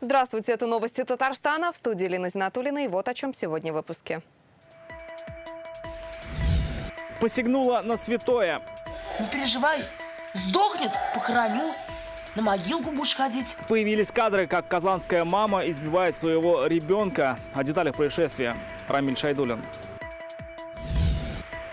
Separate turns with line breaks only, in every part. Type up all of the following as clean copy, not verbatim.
Здравствуйте, это новости Татарстана. В студии Елена Зинатуллина. И вот о чем сегодня в выпуске.
Посягнула на святое.
Не переживай, сдохнет, похороню. На могилку будешь ходить.
Появились кадры, как казанская мама избивает своего ребенка. О деталях происшествия Рамиль Шайдуллин.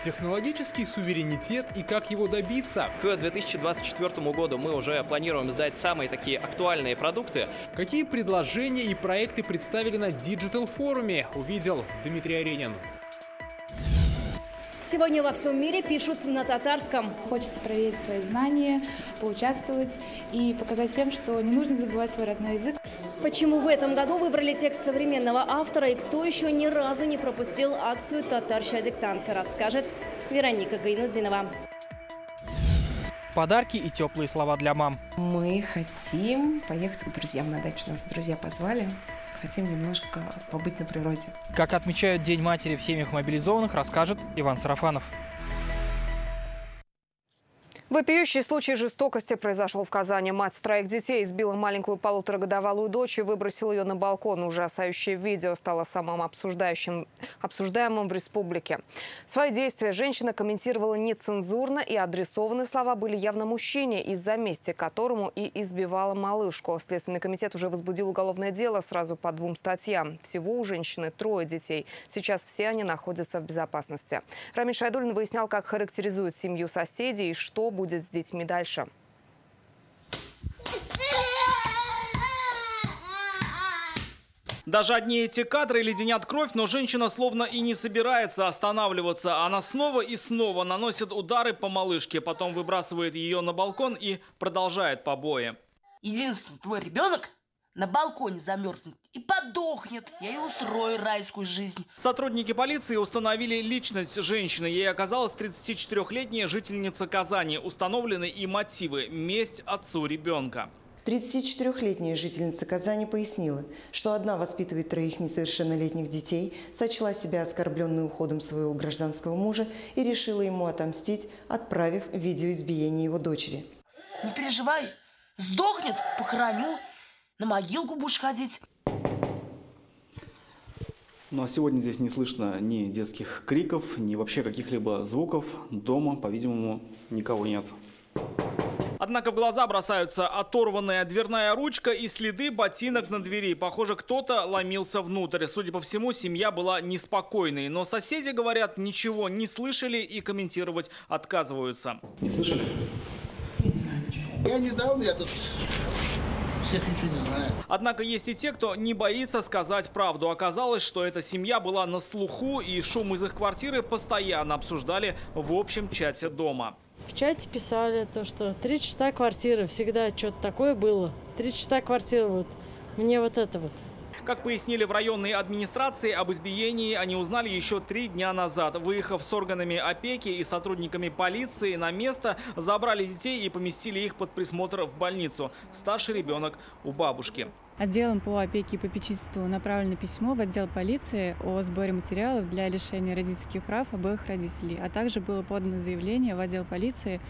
Технологический суверенитет и как его добиться.
К 2024 году мы уже планируем сдать самые такие актуальные продукты.
Какие предложения и проекты представили на диджитал-форуме, увидел Дмитрий Аренин.
Сегодня во всем мире пишут на татарском.
Хочется проверить свои знания, поучаствовать и показать всем, что не нужно забывать свой родной язык.
Почему в этом году выбрали текст современного автора и кто еще ни разу не пропустил акцию «Татарща диктант», расскажет Вероника Гайнуддинова.
Подарки и теплые слова для мам.
Мы хотим поехать к друзьям на дачу. Нас друзья позвали. Хотим немножко побыть на природе.
Как отмечают День матери в семьях мобилизованных, расскажет Иван Сарафанов.
Вопиющий случай жестокости произошел в Казани. Мать троих детей избила маленькую полуторагодовалую дочь и выбросила ее на балкон. Ужасающее видео стало самым обсуждаемым в республике. Свои действия женщина комментировала нецензурно, и адресованы слова были явно мужчине, из-за мести которому и избивала малышку. Следственный комитет уже возбудил уголовное дело сразу по 2 статьям. Всего у женщины 3 детей. Сейчас все они находятся в безопасности. Рамиль Шайдуллин выяснял, как характеризует семью соседей и что будет с детьми дальше.
Даже одни эти кадры леденят кровь, но женщина словно и не собирается останавливаться. Она снова и снова наносит удары по малышке, потом выбрасывает ее на балкон и продолжает побои.
Единственный твой ребенок на балконе замерзнет и подохнет. Я ей устрою райскую жизнь.
Сотрудники полиции установили личность женщины. Ей оказалась 34-летняя жительница Казани. Установлены и мотивы – месть отцу ребенка.
34-летняя жительница Казани пояснила, что одна воспитывает 3 несовершеннолетних детей, сочла себя оскорбленной уходом своего гражданского мужа и решила ему отомстить, отправив видео избиения его дочери.
Не переживай, сдохнет, похороню. На могилку будешь ходить.
Ну а сегодня здесь не слышно ни детских криков, ни вообще каких-либо звуков. Дома, по-видимому, никого нет. Однако в глаза бросаются оторванная дверная ручка и следы ботинок на двери. Похоже, кто-то ломился внутрь. Судя по всему, семья была неспокойной. Но соседи, говорят, ничего не слышали и комментировать отказываются. Не слышали?
Я не знаю ничего. Я недавно, тут всех ничего не знаю.
Однако есть и те, кто не боится сказать правду. Оказалось, что эта семья была на слуху, и шум из их квартиры постоянно обсуждали в общем чате дома.
В чате писали то, что 3 часа квартиры, всегда что-то такое было. 3 часа квартиры, вот мне вот это вот.
Как пояснили в районной администрации, об избиении они узнали еще 3 дня назад. Выехав с органами опеки и сотрудниками полиции на место, забрали детей и поместили их под присмотр в больницу. Старший ребенок у бабушки.
Отделом по опеке и попечительству направлено письмо в отдел полиции о сборе материалов для лишения родительских прав обоих родителей, а также было подано заявление в отдел полиции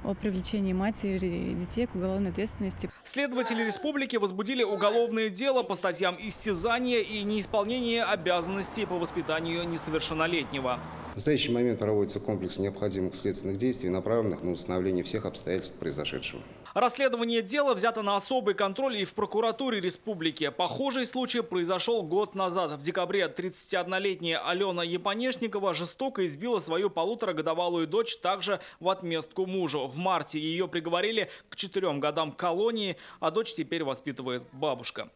о привлечении матери и детей к уголовной ответственности.
Следователи республики возбудили уголовное дело по статьям истязания и неисполнения обязанностей по воспитанию несовершеннолетнего.
В настоящий момент проводится комплекс необходимых следственных действий, направленных на установление всех обстоятельств произошедшего.
Расследование дела взято на особый контроль и в прокуратуре республики. Похожий случай произошел год назад. В декабре 31-летняя Алена Епонешникова жестоко избила свою полуторагодовалую дочь также в отместку мужу. В марте ее приговорили к 4 годам колонии, а дочь теперь воспитывает бабушка.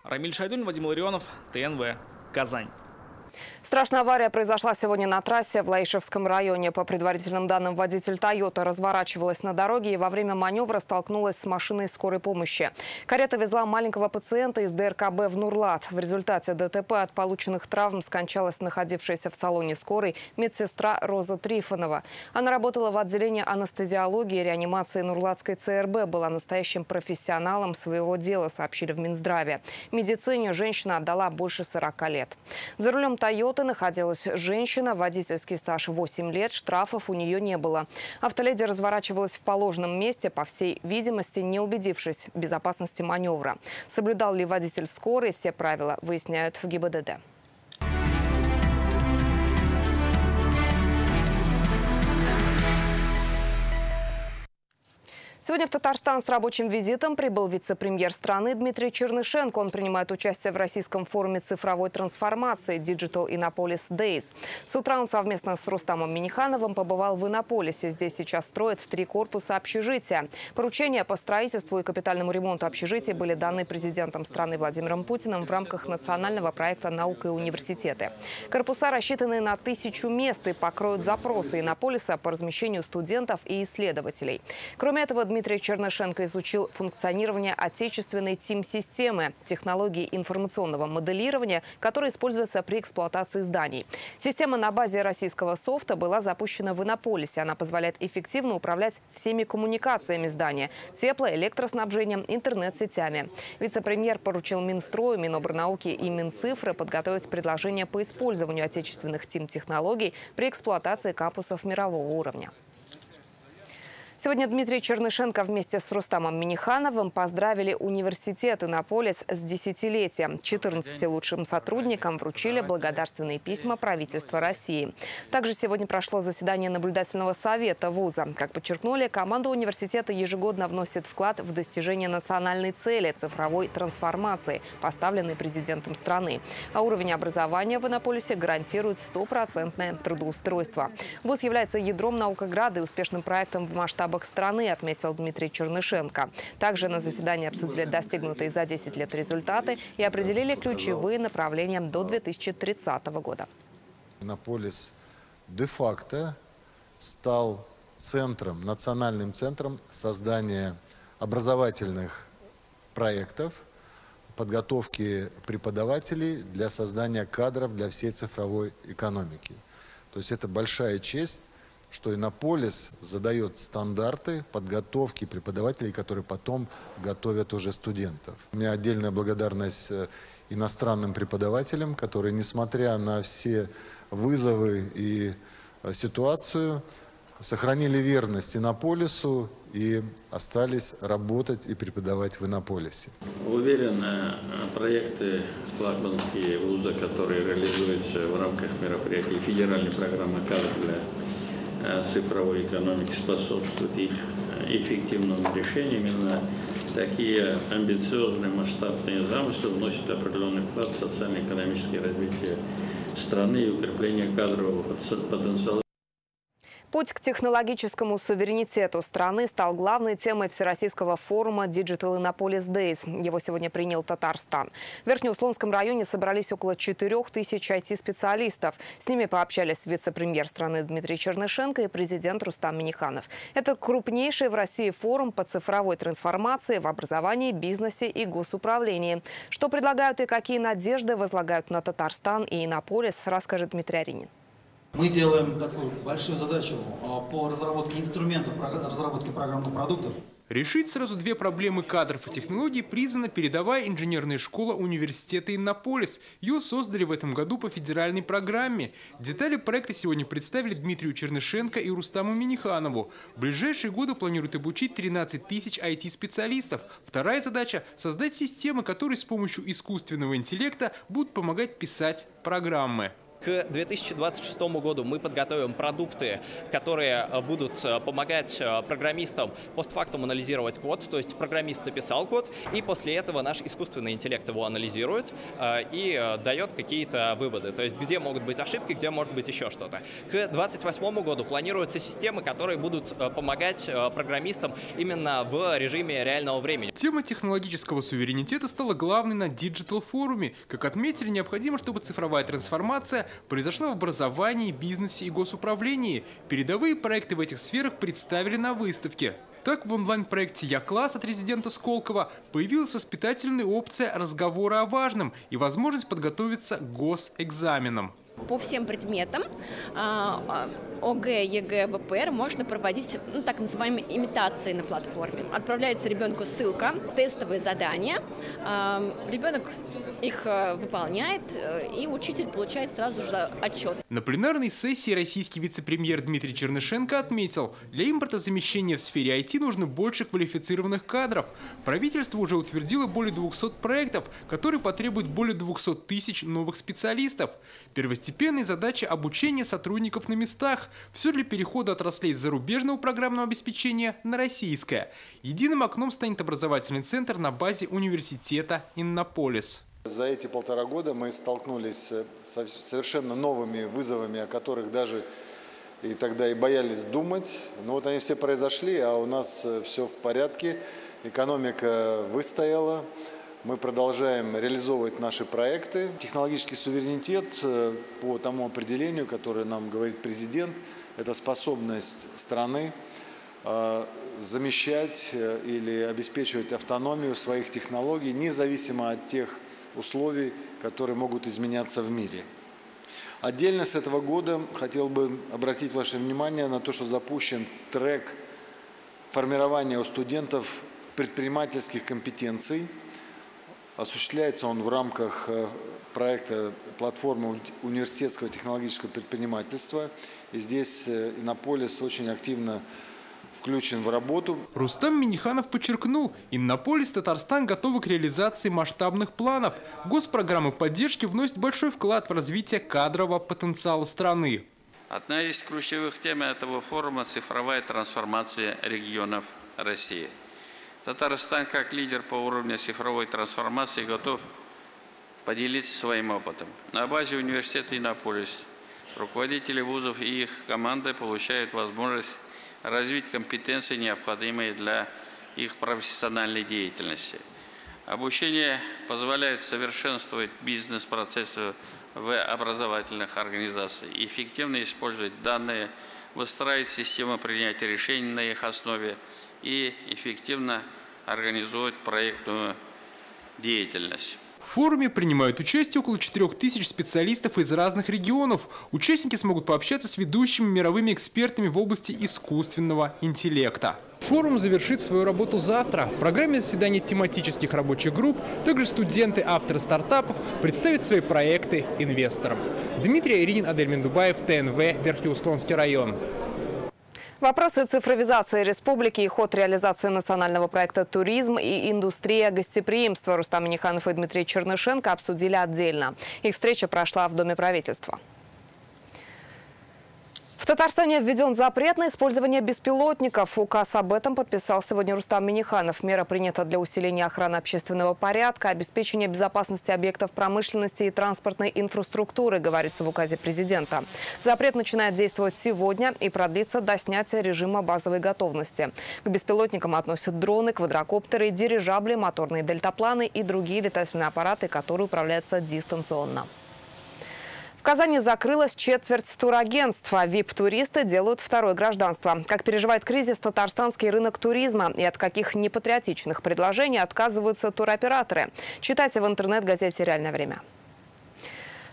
Рамиль Шайдуллин, Вадим Ларионов, ТНВ, Казань.
Страшная авария произошла сегодня на трассе в Лаишевском районе. По предварительным данным, водитель «Тойота» разворачивалась на дороге и во время маневра столкнулась с машиной скорой помощи. Карета везла маленького пациента из ДРКБ в Нурлат. В результате ДТП от полученных травм скончалась находившаяся в салоне скорой медсестра Роза Трифонова. Она работала в отделении анестезиологии и реанимации Нурлатской ЦРБ, была настоящим профессионалом своего дела, сообщили в Минздраве. Медицине женщина отдала больше 40 лет. За рулем «Тойоты» находилась женщина, водительский стаж 8 лет, штрафов у нее не было. Автоледи разворачивалась в положенном месте, по всей видимости, не убедившись в безопасности маневра. Соблюдал ли водитель скорой все правила, выясняют в ГИБДД. Сегодня в Татарстан с рабочим визитом прибыл вице-премьер страны Дмитрий Чернышенко. Он принимает участие в российском форуме цифровой трансформации Digital Innopolis Days. С утра он совместно с Рустамом Миннихановым побывал в Иннополисе. Здесь сейчас строят 3 корпуса общежития. Поручения по строительству и капитальному ремонту общежитий были даны президентом страны Владимиром Путиным в рамках национального проекта «Наука и университеты». Корпуса рассчитаны на 1000 мест и покроют запросы Иннополиса по размещению студентов и исследователей. Кроме этого, Дмитрий Чернышенко изучил функционирование отечественной ТИМ-системы, технологии информационного моделирования, которая используется при эксплуатации зданий. Система на базе российского софта была запущена в Иннополисе. Она позволяет эффективно управлять всеми коммуникациями здания – тепло-, электроснабжением, интернет-сетями. Вице-премьер поручил Минстрою, Минобрнауки и Минцифры подготовить предложения по использованию отечественных ТИМ-технологий при эксплуатации кампусов мирового уровня. Сегодня Дмитрий Чернышенко вместе с Рустамом Миннихановым поздравили университет Иннополис с 10-летием. 14 лучшим сотрудникам вручили благодарственные письма правительства России. Также сегодня прошло заседание наблюдательного совета вуза. Как подчеркнули, команда университета ежегодно вносит вклад в достижение национальной цели цифровой трансформации, поставленной президентом страны. А уровень образования в Иннополисе гарантирует 100% трудоустройство. Вуз является ядром Наукограда и успешным проектом в масштабах страны, отметил Дмитрий Чернышенко. Также на заседании обсудили достигнутые за 10 лет результаты и определили ключевые направления до 2030 года.
Иннополис де-факто стал центром, национальным центром создания образовательных проектов, подготовки преподавателей для создания кадров для всей цифровой экономики. То есть это большая честь, что Иннополис задает стандарты подготовки преподавателей, которые потом готовят уже студентов. У меня отдельная благодарность иностранным преподавателям, которые, несмотря на все вызовы и ситуацию, сохранили верность Иннополису и остались работать и преподавать в Иннополисе.
Уверен, проекты флагманские вуза, которые реализуются в рамках мероприятий федеральной программы «Кадры для цифровой экономики», способствуют их эффективному решению. Именно такие амбициозные масштабные замыслы вносят определенный вклад в социально-экономическое развитие страны и укрепление кадрового потенциала.
Путь к технологическому суверенитету страны стал главной темой Всероссийского форума Digital Innopolis Days. Его сегодня принял Татарстан. В Верхнеуслонском районе собрались около 4000 IT-специалистов. С ними пообщались вице-премьер страны Дмитрий Чернышенко и президент Рустам Минниханов. Это крупнейший в России форум по цифровой трансформации в образовании, бизнесе и госуправлении. Что предлагают и какие надежды возлагают на Татарстан и Иннополис, расскажет Дмитрий Аринин.
Мы делаем такую большую задачу по разработке инструментов, разработке программных продуктов.
Решить сразу 2 проблемы кадров и технологий призвана передовая инженерная школа университета Иннополис. Ее создали в этом году по федеральной программе. Детали проекта сегодня представили Дмитрию Чернышенко и Рустаму Минниханову. В ближайшие годы планируют обучить 13 000 IT-специалистов. Вторая задача – создать системы, которые с помощью искусственного интеллекта будут помогать писать программы.
К 2026 году мы подготовим продукты, которые будут помогать программистам постфактум анализировать код, то есть программист написал код, и после этого наш искусственный интеллект его анализирует и дает какие-то выводы, то есть где могут быть ошибки, где может быть еще что-то. К 2028 году планируются системы, которые будут помогать программистам именно в режиме реального времени.
Тема технологического суверенитета стала главной на Digital форуме. Как отметили, необходимо, чтобы цифровая трансформация произошла в образовании, бизнесе и госуправлении. Передовые проекты в этих сферах представили на выставке. Так, в онлайн-проекте «Я-класс» от резидента Сколково появилась воспитательная опция разговора о важном и возможность подготовиться к госэкзаменам.
По всем предметам ОГЭ, ЕГЭ, ВПР можно проводить так называемые имитации на платформе. Отправляется ребенку ссылка, тестовые задания. Ребенок их выполняет, и учитель получает сразу же отчет.
На пленарной сессии российский вице-премьер Дмитрий Чернышенко отметил, для импортозамещения в сфере IT нужно больше квалифицированных кадров. Правительство уже утвердило более 200 проектов, которые потребуют более 200 тысяч новых специалистов. Первостепенная задача – обучение сотрудников на местах. Все для перехода отраслей зарубежного программного обеспечения на российское. Единым окном станет образовательный центр на базе университета «Иннополис».
За эти 1,5 года мы столкнулись с совершенно новыми вызовами, о которых даже и тогда и боялись думать. Но вот они все произошли, а у нас все в порядке. Экономика выстояла. Мы продолжаем реализовывать наши проекты. Технологический суверенитет, по тому определению, которое нам говорит президент, это способность страны замещать или обеспечивать автономию своих технологий, независимо от тех условий, которые могут изменяться в мире. Отдельно с этого года хотел бы обратить ваше внимание на то, что запущен трек формирования у студентов предпринимательских компетенций. Осуществляется он в рамках проекта «Платформа университетского технологического предпринимательства». И здесь Иннополис очень активно включен в работу.
Рустам Миниханов подчеркнул, Иннополис, Татарстан готовы к реализации масштабных планов. Госпрограммы поддержки вносят большой вклад в развитие кадрового потенциала страны.
Одна из ключевых тем этого форума – цифровая трансформация регионов России. Татарстан, как лидер по уровню цифровой трансформации, готов поделиться своим опытом. На базе университета Иннополис руководители вузов и их команды получают возможность развить компетенции, необходимые для их профессиональной деятельности. Обучение позволяет совершенствовать бизнес-процессы в образовательных организациях, эффективно использовать данные, выстраивать систему принятия решений на их основе и эффективно организовывать проектную деятельность.
В форуме принимают участие около 4000 специалистов из разных регионов. Участники смогут пообщаться с ведущими мировыми экспертами в области искусственного интеллекта. Форум завершит свою работу завтра. В программе заседания тематических рабочих групп также студенты, авторы стартапов представят свои проекты инвесторам. Дмитрий Иринин, Адель Мендубаев, ТНВ, Верхнеуслонский район.
Вопросы цифровизации республики и ход реализации национального проекта «Туризм» и индустрия гостеприимства Рустам Миниханов и Дмитрий Чернышенко обсудили отдельно. Их встреча прошла в Доме правительства. В Татарстане введен запрет на использование беспилотников. Указ об этом подписал сегодня Рустам Миниханов. Мера принята для усиления охраны общественного порядка, обеспечения безопасности объектов промышленности и транспортной инфраструктуры, говорится в указе президента. Запрет начинает действовать сегодня и продлится до снятия режима базовой готовности. К беспилотникам относят дроны, квадрокоптеры, дирижабли, моторные дельтапланы и другие летательные аппараты, которые управляются дистанционно. В Казани закрылась четверть турагентств. ВИП-туристы делают второе гражданство. Как переживает кризис татарстанский рынок туризма и от каких непатриотичных предложений отказываются туроператоры? Читайте в интернет-газете «Реальное время».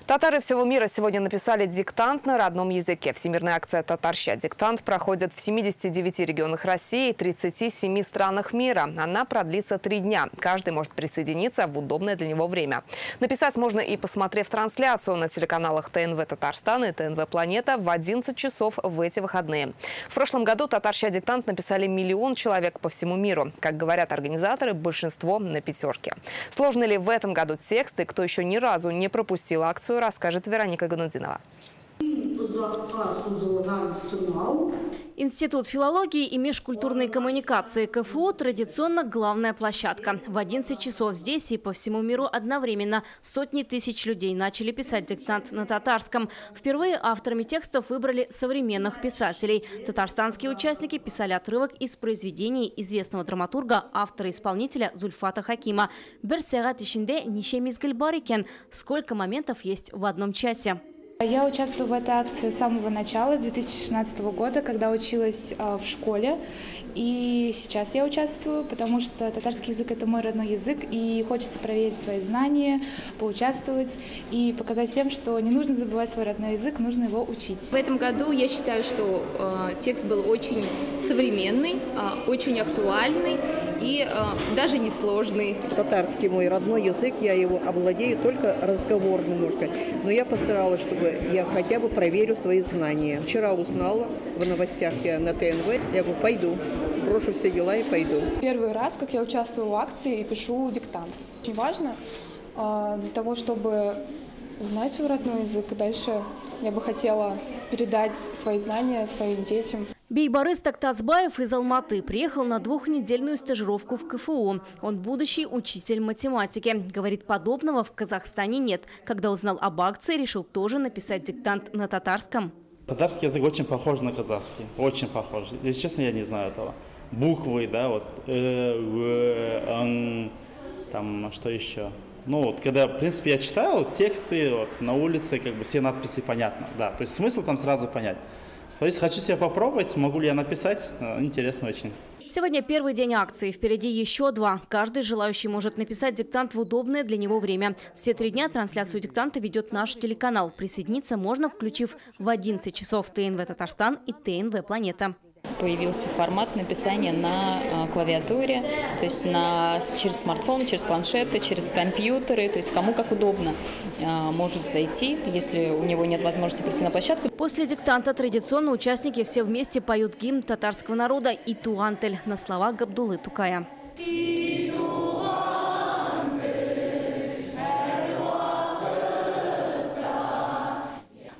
Татары всего мира сегодня написали диктант на родном языке. Всемирная акция «Татарща диктант» проходит в 79 регионах России и 37 странах мира. Она продлится 3 дня. Каждый может присоединиться в удобное для него время. Написать можно и посмотрев трансляцию на телеканалах ТНВ Татарстан и ТНВ Планета в 11 часов в эти выходные. В прошлом году «Татарща диктант» написали 1 миллион человек по всему миру. Как говорят организаторы, большинство на 5. Сложно ли в этом году текст и кто еще ни разу не пропустил акцию, расскажет Вероника Ганудинова.
Институт филологии и межкультурной коммуникации КФУ традиционно главная площадка. В 11 часов здесь и по всему миру одновременно сотни тысяч людей начали писать диктант на татарском. Впервые авторами текстов выбрали современных писателей. Татарстанские участники писали отрывок из произведений известного драматурга, автора-исполнителя Зульфата Хакима. «Бер сагат ишинде нише мизгил бар екен». Сколько моментов есть в одном часе.
Я участвую в этой акции с самого начала, с 2016 года, когда училась в школе. И сейчас я участвую, потому что татарский язык – это мой родной язык, и хочется проверить свои знания, поучаствовать и показать всем, что не нужно забывать свой родной язык, нужно его учить.
В этом году я считаю, что текст был очень современный, очень актуальный и даже несложный.
Татарский мой родной язык, я его овладею только разговорно немножко, но я постаралась, чтобы я хотя бы проверю свои знания. Вчера узнала в новостях я на ТНВ, я говорю, пойду. Брошу все дела и пойду.
Первый раз, как я участвую в акции и пишу диктант. Очень важно для того, чтобы знать свой родной язык. И дальше я бы хотела передать свои знания своим детям.
Бейбарыс Тактазбаев из Алматы приехал на двухнедельную стажировку в КФУ. Он будущий учитель математики. Говорит, подобного в Казахстане нет. Когда узнал об акции, решил тоже написать диктант на татарском.
Татарский язык очень похож на казахский, очень похож. Если честно, я не знаю этого. Буквы, да, вот, там, что еще. Ну, вот, когда, в принципе, я читаю тексты вот, на улице, как бы все надписи понятно, да, то есть смысл там сразу понять. То есть хочу себя попробовать, могу ли я написать, интересно очень.
Сегодня первый день акции, впереди еще 2. Каждый желающий может написать диктант в удобное для него время. Все 3 дня трансляцию диктанта ведет наш телеканал. Присоединиться можно, включив в 11 часов ТНВ Татарстан и ТНВ Планета.
Появился формат написания на клавиатуре, то есть через смартфон, через планшеты, через компьютеры, то есть кому как удобно может зайти, если у него нет возможности прийти на площадку.
После диктанта традиционно участники все вместе поют гимн татарского народа и Туантель на слова Габдуллы Тукая.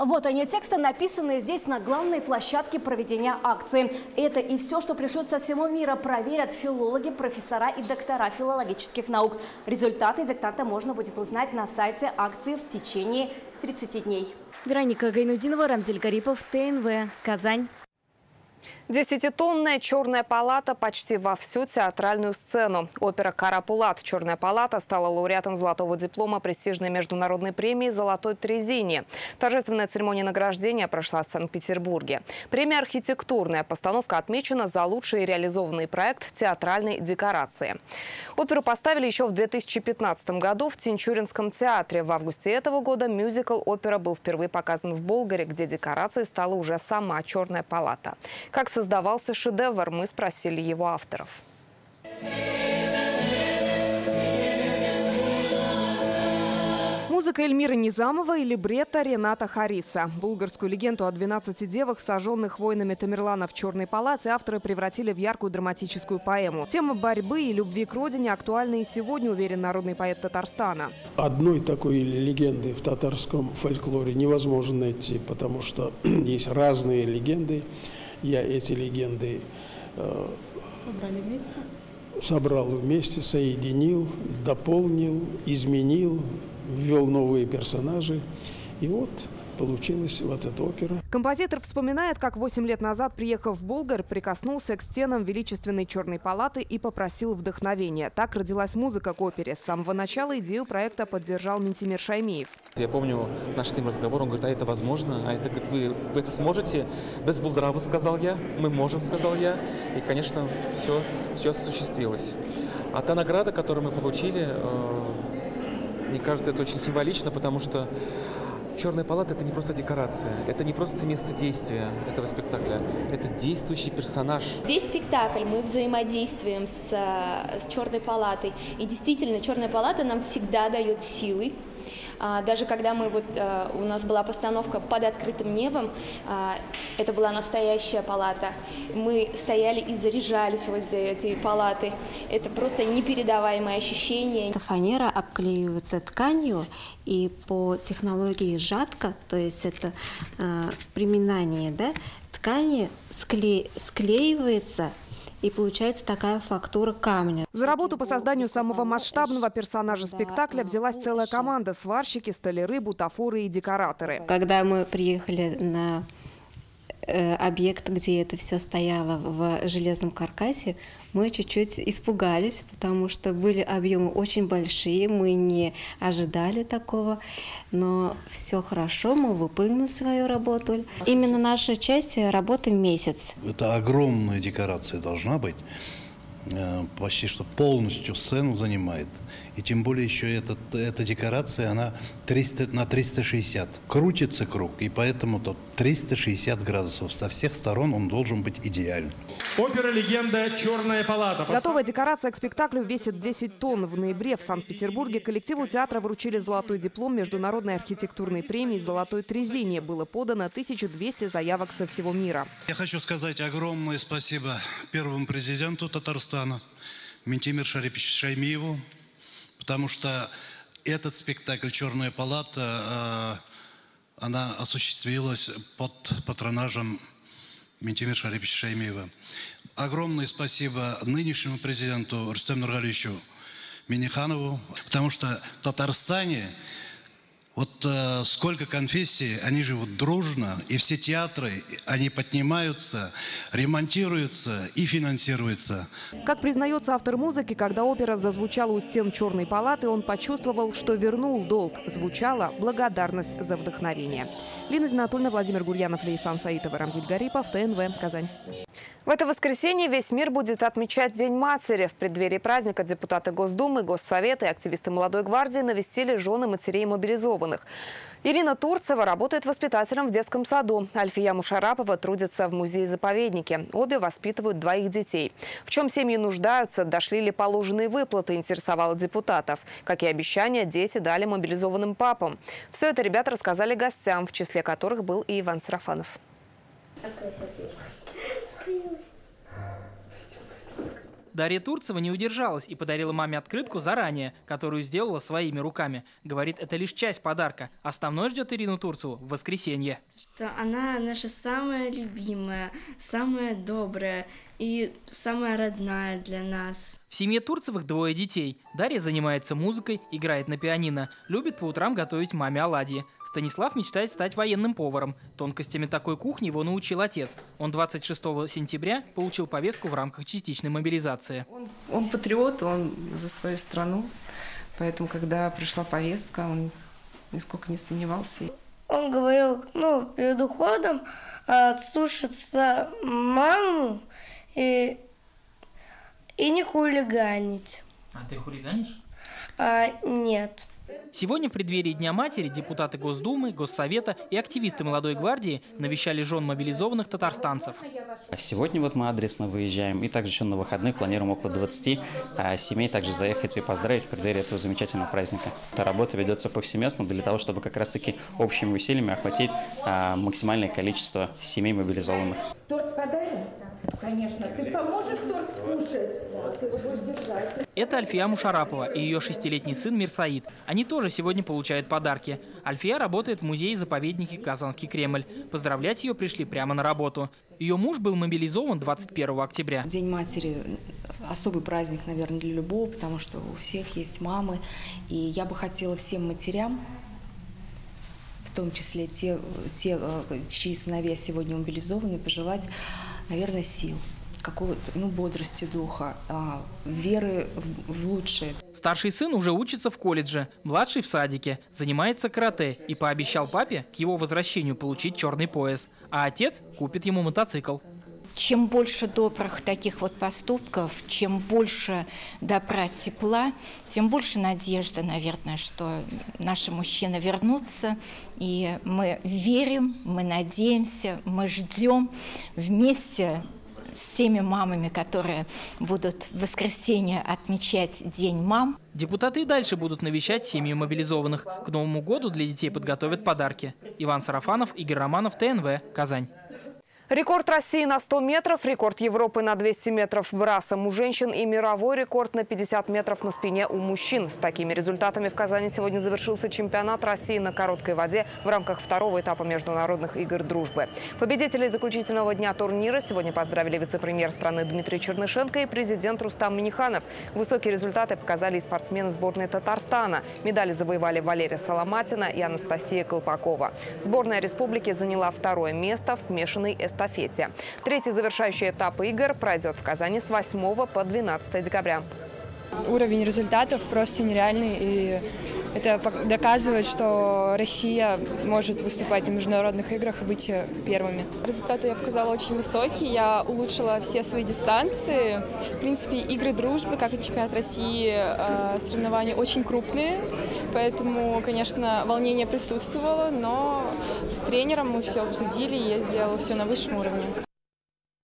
Вот они, тексты, написанные здесь на главной площадке проведения акции. Это и все, что пришлют со всего мира, проверят филологи, профессора и доктора филологических наук. Результаты диктанта можно будет узнать на сайте акции в течение 30 дней. Вероника Гайнудинова, Рамзель Гарипов, ТНВ, Казань.
10-тонная «Черная палата» почти во всю театральную сцену. Опера «Карапулат. Черная палата» стала лауреатом золотого диплома престижной международной премии «Золотой Трезини». Торжественная церемония награждения прошла в Санкт-Петербурге. Премия «Архитектурная» постановка отмечена за лучший реализованный проект театральной декорации. Оперу поставили еще в 2015 году в Тинчуринском театре. В августе этого года мюзикл «Опера» был впервые показан в Болгаре, где декорацией стала уже сама «Черная палата». Как создавался шедевр, мы спросили его авторов. Музыка Эльмиры Низамова и либретто Рената Хариса. Булгарскую легенду о 12 девах, сожженных воинами Тамерлана в Черной палате, авторы превратили в яркую драматическую поэму. Тема борьбы и любви к родине актуальна и сегодня, уверен народный поэт Татарстана.
Одной такой легенды в татарском фольклоре невозможно найти, потому что есть разные легенды. Я эти легенды собрал вместе, соединил, дополнил, изменил, ввел новые персонажи. И вот получилась вот эта опера.
Композитор вспоминает, как 8 лет назад, приехав в Болгар, прикоснулся к стенам величественной Черной палаты и попросил вдохновения. Так родилась музыка к опере. С самого начала идею проекта поддержал Ментимир Шаймиев.
Я помню наш с ним разговор, он говорит, а это возможно, а это, говорит, вы это сможете? Без булдрабы, сказал я, мы можем, сказал я. И, конечно, все осуществилось. А та награда, которую мы получили, мне кажется, это очень символично, потому что «Черная палата» — это не просто декорация, это не просто место действия этого спектакля, это действующий персонаж.
Весь спектакль мы взаимодействуем с «Черной палатой». И действительно, «Черная палата» нам всегда дает силы. Даже когда у нас была постановка «Под открытым небом», это была настоящая палата. Мы стояли и заряжались возле этой палаты. Это просто непередаваемое ощущение.
Фанера обклеивается тканью, и по технологии жатка, то есть это приминание, да, ткани склеивается, и получается такая фактура камня.
За работу по созданию самого масштабного персонажа спектакля взялась целая команда – сварщики, столяры, бутафоры и декораторы.
Когда мы приехали на объект, где это все стояло в железном каркасе, мы чуть-чуть испугались, потому что были объемы очень большие, мы не ожидали такого, но все хорошо, мы выполнили свою работу. Именно наша часть работаем месяц.
Это огромная декорация должна быть, почти что полностью сцену занимает. И тем более еще эта декорация, она 300 на 360. Крутится круг, и поэтому тут 360 градусов. Со всех сторон он должен быть идеальным.
Опера-легенда «Черная палата».
Готовая декорация к спектаклю весит 10 тонн. В ноябре в Санкт-Петербурге коллективу театра вручили золотой диплом Международной архитектурной премии «Золотой Трезине». Было подано 1200 заявок со всего мира.
Я хочу сказать огромное спасибо первому президенту Татарстана Ментимиру Шариповичу Шаймиеву, потому что этот спектакль «Черная палата» она осуществилась под патронажем Ментимира Шариповича Шаймиева. Огромное спасибо нынешнему президенту Рустему Нургалиевичу Минниханову, потому что в Татарстане вот сколько конфессий, они живут дружно, и все театры, они поднимаются, ремонтируются и финансируются.
Как признается автор музыки, когда опера зазвучала у стен Черной палаты, он почувствовал, что вернул долг. Звучала благодарность за вдохновение. Лина Зинатульна, Владимир Гурьянов, Лейсан Саитова, Рамзиль Гарипов, ТНВ, Казань. В это воскресенье весь мир будет отмечать День матери. В преддверии праздника депутаты Госдумы, Госсовета и активисты Молодой гвардии навестили жены матерей мобилизованных. Ирина Турцева работает воспитателем в детском саду. Альфия Мушарапова трудится в музее-заповеднике. Обе воспитывают двоих детей. В чем семьи нуждаются, дошли ли положенные выплаты, интересовало депутатов. Как и обещания, дети дали мобилизованным папам. Все это ребята рассказали гостям, в числе которых был и Иван Сарафанов.
Дарья Турцева не удержалась и подарила маме открытку заранее, которую сделала своими руками. Говорит, это лишь часть подарка. Основное ждет Ирину Турцеву в воскресенье.
Что она наша самая любимая, самая добрая и самая родная для нас.
В семье Турцевых двое детей. Дарья занимается музыкой, играет на пианино, любит по утрам готовить маме оладьи. Станислав мечтает стать военным поваром. Тонкостями такой кухни его научил отец. Он 26 сентября получил повестку в рамках частичной мобилизации.
Он патриот, он за свою страну. Поэтому, когда пришла повестка, он нисколько не сомневался.
Он говорил, перед уходом слушаться маму и не хулиганить.
А ты хулиганишь?
Нет.
Сегодня в преддверии Дня матери депутаты Госдумы, Госсовета и активисты Молодой гвардии навещали жен мобилизованных татарстанцев.
Сегодня вот мы адресно выезжаем, и также еще на выходных планируем около 20 семей также заехать и поздравить в преддверии этого замечательного праздника. Эта работа ведется повсеместно для того, чтобы как раз-таки общими усилиями охватить максимальное количество семей мобилизованных.
Торт подарим? Конечно. Ты поможешь торт кушать? Да, ты его будешь держать.
Это Альфия Мушарапова и ее 6-летний сын Мирсаид. Они тоже сегодня получают подарки. Альфия работает в музее-заповеднике «Казанский Кремль». Поздравлять ее пришли прямо на работу. Ее муж был мобилизован 21 октября.
День матери – особый праздник, наверное, для любого, потому что у всех есть мамы. И я бы хотела всем матерям, в том числе те, чьи сыновья сегодня мобилизованы, пожелать, наверное, сил, какого-то, бодрости духа, веры в лучшее.
Старший сын уже учится в колледже, младший в садике, занимается карате и пообещал папе к его возвращению получить черный пояс. А отец купит ему мотоцикл.
Чем больше добрых таких вот поступков, чем больше добра, тепла, тем больше надежды, наверное, что наши мужчины вернутся. И мы верим, мы надеемся, мы ждем вместе с теми мамами, которые будут в воскресенье отмечать День мам.
Депутаты и дальше будут навещать семьи мобилизованных. К Новому году для детей подготовят подарки. Иван Сарафанов, Игорь Романов, ТНВ, Казань.
Рекорд России на 100 метров, рекорд Европы на 200 метров брасом у женщин и мировой рекорд на 50 метров на спине у мужчин. С такими результатами в Казани сегодня завершился чемпионат России на короткой воде в рамках второго этапа международных игр дружбы. Победителей заключительного дня турнира сегодня поздравили вице-премьер страны Дмитрий Чернышенко и президент Рустам Минниханов. Высокие результаты показали и спортсмены сборной Татарстана. Медали завоевали Валерия Соломатина и Анастасия Колпакова. Сборная республики заняла второе место в смешанной эстафете эстафете. Третий завершающий этап игр пройдет в Казани с 8 по 12 декабря.
Уровень результатов просто нереальный, и это доказывает, что Россия может выступать на международных играх и быть первыми.
Результаты я показала очень высокие, я улучшила все свои дистанции. В принципе, игры дружбы, как и чемпионат России, соревнования очень крупные, поэтому, конечно, волнение присутствовало, но с тренером мы все обсудили, и я сделала все на высшем уровне.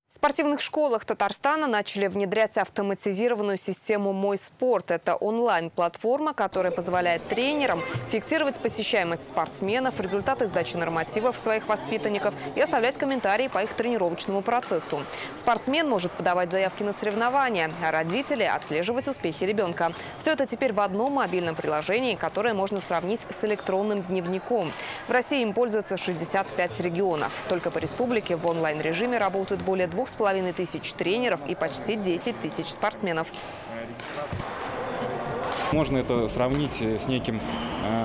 В спортивных школах Татарстана начали внедрять автоматизированную систему «Мой спорт». Это онлайн-платформа, которая позволяет тренерам фиксировать посещаемость спортсменов, результаты сдачи нормативов своих воспитанников и оставлять комментарии по их тренировочному процессу. Спортсмен может подавать заявки на соревнования, а родители отслеживать успехи ребенка. Все это теперь в одном мобильном приложении, которое можно сравнить с электронным дневником. В России им пользуются 65 регионов. Только по республике в онлайн-режиме работают более 2500 тренеров и почти 10 тысяч спортсменов.
Можно это сравнить с неким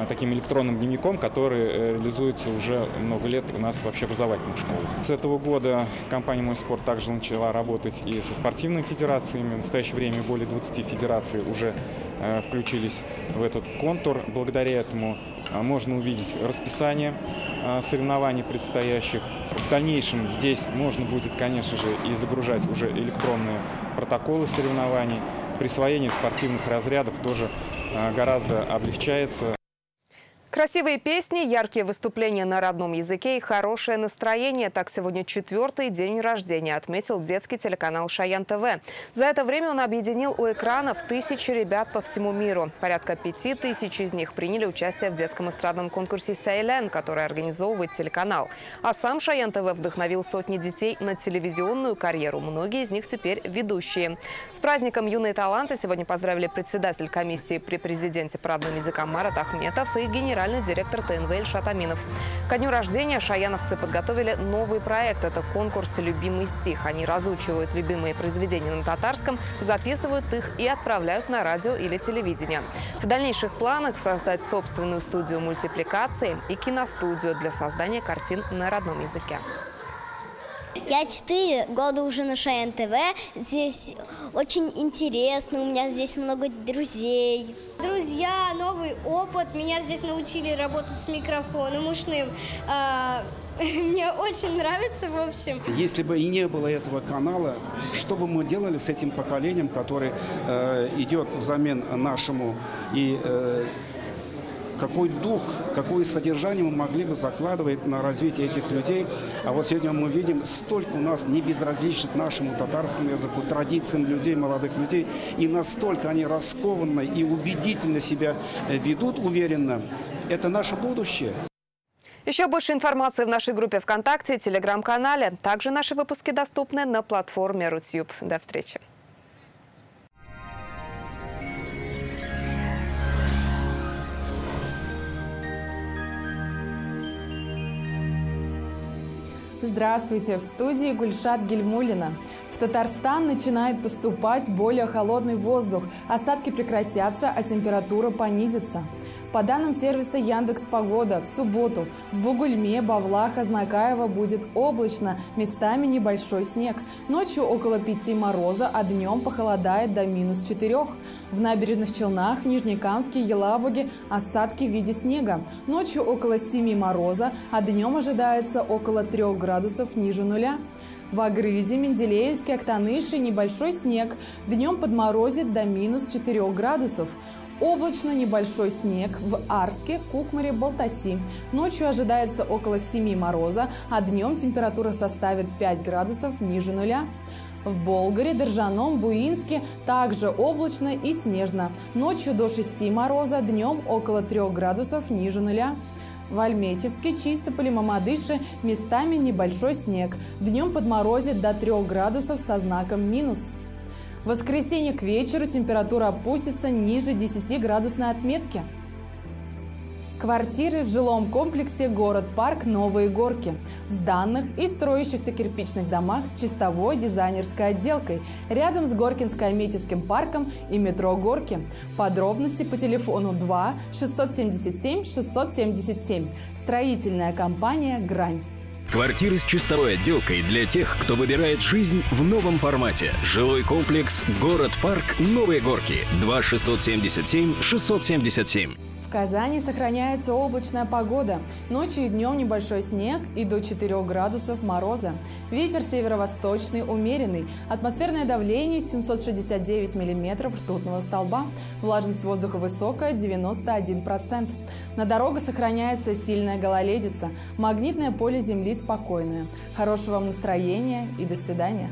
таким электронным дневником, который реализуется уже много лет у нас в общеобразовательных школах. С этого года компания «Мой спорт» также начала работать и со спортивными федерациями. В настоящее время более 20 федераций уже включились в этот контур. Благодаря этому можно увидеть расписание соревнований предстоящих. В дальнейшем здесь можно будет, конечно же, и загружать уже электронные протоколы соревнований. Присвоение спортивных разрядов тоже гораздо облегчается.
Красивые песни, яркие выступления на родном языке и хорошее настроение. Так сегодня 4-й день рождения отметил детский телеканал «Шаян ТВ». За это время он объединил у экранов тысячи ребят по всему миру. Порядка 5000 из них приняли участие в детском эстрадном конкурсе «Сейлен», который организовывает телеканал. А сам «Шаян ТВ» вдохновил сотни детей на телевизионную карьеру. Многие из них теперь ведущие. С праздником юные таланты сегодня поздравили председатель комиссии при президенте по родным языкам Марат Ахметов и генеральный директор ТНВ Ильшат Аминов. Ко дню рождения шаяновцы подготовили новый проект. Это конкурс «Любимый стих». Они разучивают любимые произведения на татарском, записывают их и отправляют на радио или телевидение. В дальнейших планах создать собственную студию мультипликации и киностудию для создания картин на родном языке.
Я 4 года уже на Шаян ТВ. Здесь очень интересно, у меня здесь много друзей. Друзья, новый опыт. Меня здесь научили работать с микрофоном ушным. Мне очень нравится, в общем.
Если бы и не было этого канала, что бы мы делали с этим поколением, который идет взамен нашему, и какой дух, какое содержание мы могли бы закладывать на развитие этих людей. А вот сегодня мы видим, столько у нас небезразличных нашему татарскому языку, традициям людей, молодых людей, и настолько они раскованно и убедительно себя ведут, уверенно. Это наше будущее.
Еще больше информации в нашей группе ВКонтакте и Телеграм-канале. Также наши выпуски доступны на платформе Рутюб. До встречи.
Здравствуйте! В студии Гульшат Гельмуллина. В Татарстан начинает поступать более холодный воздух. Осадки прекратятся, а температура понизится. По данным сервиса Яндекс.Погода, в субботу в Бугульме, Бавлах, Азнакаево будет облачно, местами небольшой снег. Ночью около 5 мороза, а днем похолодает до -4. В набережных Челнах, Нижнекамске, Елабуге осадки в виде снега. Ночью около 7 мороза, а днем ожидается около 3 градусов ниже нуля. В Агрызе, Менделеевске, Актаныше небольшой снег. Днем подморозит до -4 градусов. Облачно небольшой снег в Арске, Кукмаре, Балтаси. Ночью ожидается около 7 мороза, а днем температура составит 5 градусов ниже нуля. В Болгаре, Держаном, Буинске также облачно и снежно. Ночью до 6 мороза, днем около 3 градусов ниже нуля. В Альметьевске, Чистополе, Мамадыше местами небольшой снег. Днем подморозит до 3 градусов со знаком минус. В воскресенье к вечеру температура опустится ниже 10-градусной отметки. Квартиры в жилом комплексе «Город-парк Новые Горки». В сданных и строящихся кирпичных домах с чистовой дизайнерской отделкой. Рядом с Горкинско-Аметьевским парком и метро «Горки». Подробности по телефону 2 677 677. Строительная компания «Грань».
Квартиры с чистовой отделкой для тех, кто выбирает жизнь в новом формате. Жилой комплекс «Город-парк. Новые Горки». 2-677-677.
В Казани сохраняется облачная погода. Ночью и днем небольшой снег и до 4 градусов мороза. Ветер северо-восточный умеренный. Атмосферное давление 769 миллиметров ртутного столба. Влажность воздуха высокая 91%. На дорогах сохраняется сильная гололедица. Магнитное поле Земли спокойное. Хорошего вам настроения и до свидания.